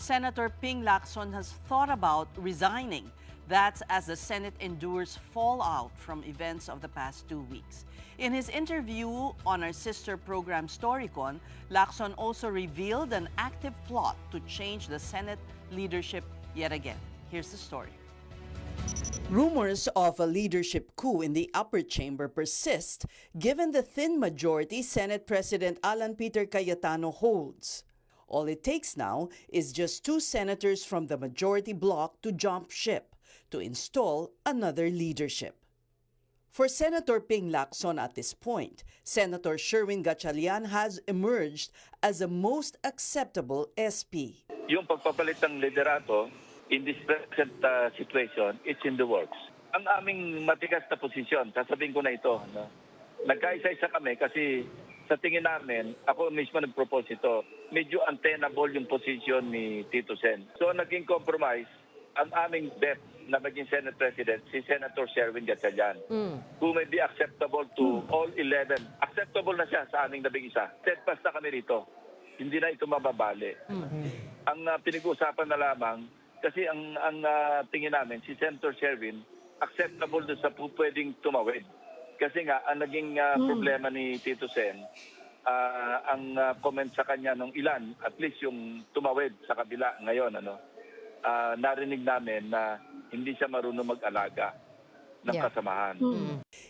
Senator Ping Lacson has thought about resigning. That's as the Senate endures fallout from events of the past 2 weeks. In his interview on our sister program Storycon, Lacson also revealed an active plot to change the Senate leadership yet again. Here's the story. Rumors of a leadership coup in the upper chamber persist given the thin majority Senate President Alan Peter Cayetano holds. All it takes now is just 2 senators from the majority bloc to jump ship to install another leadership. For Senator Ping Lacson at this point, Senator Sherwin Gatchalian has emerged as the most acceptable SP. Yung pagpapalit ng liderato in this present situation, it's in the works. Ang aming matigas na posisyon, sasabihin ko na ito, no? Nagkaisa-isa kami kasi sa tingin namin, ako mismo nag-propose ito, medyo untenable yung posisyon ni Tito Sen. So naging compromise, ang aming bet na maging Senate President, si Senator Sherwin Gatchalian, who may be acceptable to all 11. Acceptable na siya sa aming labing isa. Steadfast na kami rito. Hindi na ito mababali. Ang pinag-uusapan na lamang, kasi ang tingin namin, si Senator Sherwin, acceptable doon sa pwedeng tumawid. Kasi nga, ang naging problema ni Tito Sen, ang comment sa kanya nung ilan, at least yung tumawid sa kabila ngayon, narinig namin na hindi siya marunong mag-alaga ng kasamahan.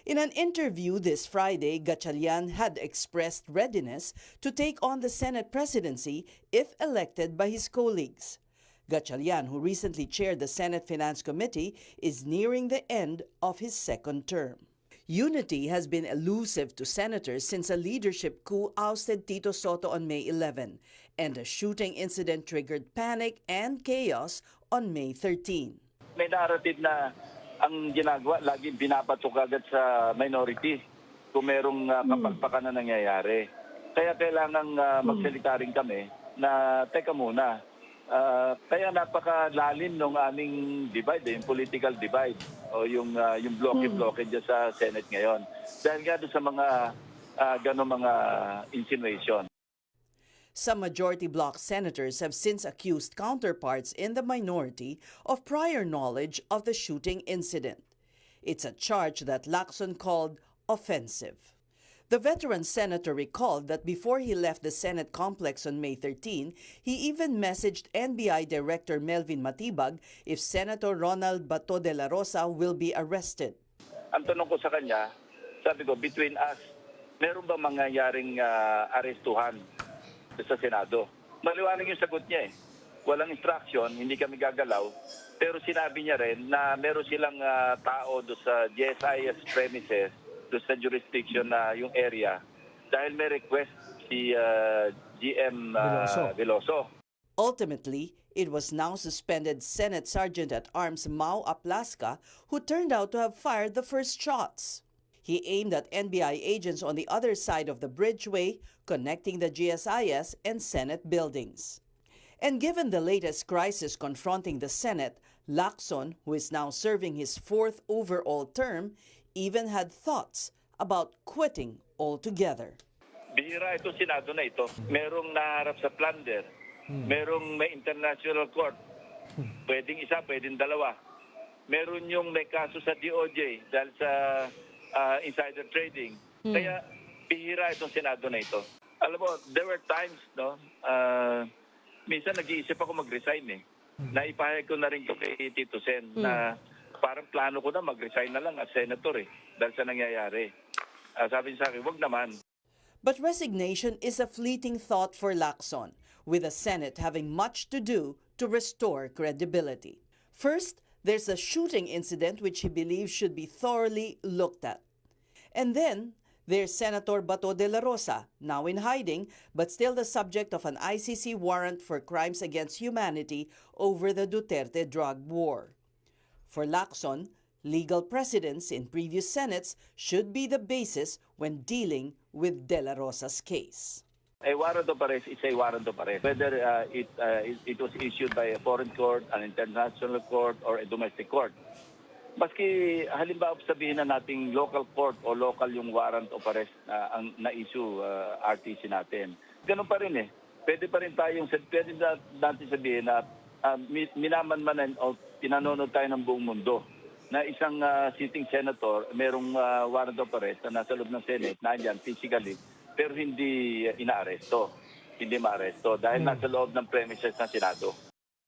In an interview this Friday, Gatchalian had expressed readiness to take on the Senate presidency if elected by his colleagues. Gatchalian, who recently chaired the Senate Finance Committee, is nearing the end of his second term. Unity has been elusive to senators since a leadership coup ousted Tito Soto on May 11, and a shooting incident triggered panic and chaos on May 13. May narrative na ang ginagawa, lagi binabatok agad sa minority kung merong kapagpakan na nangyayari. Kaya kailangan magsalita rin kami na, teka muna, kaya napakalalim ng aming divide, yung political divide o yung bloke-bloke dyan sa Senate ngayon. Dahil nga doon sa mga gano'ng mga insinuation. Some majority bloc senators have since accused counterparts in the minority of prior knowledge of the shooting incident. It's a charge that Lacson called offensive. The veteran senator recalled that before he left the Senate complex on May 13, he even messaged NBI Director Melvin Matibag if Senator Ronald Bato de la Rosa will be arrested. Ang tanong ko sa kanya, sabi ko, between us, meron ba mangyayaring arestuhan sa Senado? Maliwanag yung sagot niya eh. Walang instruction, hindi kami gagalaw. Pero sinabi niya rin na meron silang tao do sa GSIS premises, do sa jurisdiction na yung area, dahil may request si GM Veloso. Ultimately, it was now suspended Senate Sergeant-at-Arms Mau Aplasca who turned out to have fired the first shots. He aimed at NBI agents on the other side of the bridgeway connecting the GSIS and Senate buildings. And given the latest crisis confronting the Senate, Lacson, who is now serving his 4th overall term, even had thoughts about quitting altogether. Bihira itong Senado na ito. Merong naharap sa plunder. Merong may international court. Pwedeng isa, pwedeng dalawa. Meron yung may kaso sa DOJ dahil sa insider trading. Kaya bihira itong Senado na ito. Alam mo, there were times, minsan nag-iisip ako mag-resign eh. Naipahayag ko na rin ito kay Tito Sen na parang plano ko na mag-resign na lang as senator eh, dahil sa nangyayari. Sabi niya sa akin, wag naman. But resignation is a fleeting thought for Lacson, with the Senate having much to do to restore credibility. First, there's a shooting incident which he believes should be thoroughly looked at. And then, there's Senator Bato de la Rosa, now in hiding, but still the subject of an ICC warrant for crimes against humanity over the Duterte drug war. For Lacson, legal precedents in previous Senates should be the basis when dealing with De La Rosa's case. A warrant of arrest is a warrant of arrest. Whether it was issued by a foreign court, an international court, or a domestic court. Maski halimbawa sabihin na nating local court o local yung warrant of arrest ang na-issue RTC natin. Ganun pa rin eh. pwede pa rin tayong, pwede natin sabihin na minamanmanan o pinanonood tayo ng buong mundo na isang sitting senator, merong warrant of arrest na nasa loob ng Senate, nandiyan physically, pero hindi inaaresto, hindi maaresto dahil nasa loob ng premises ng Senado.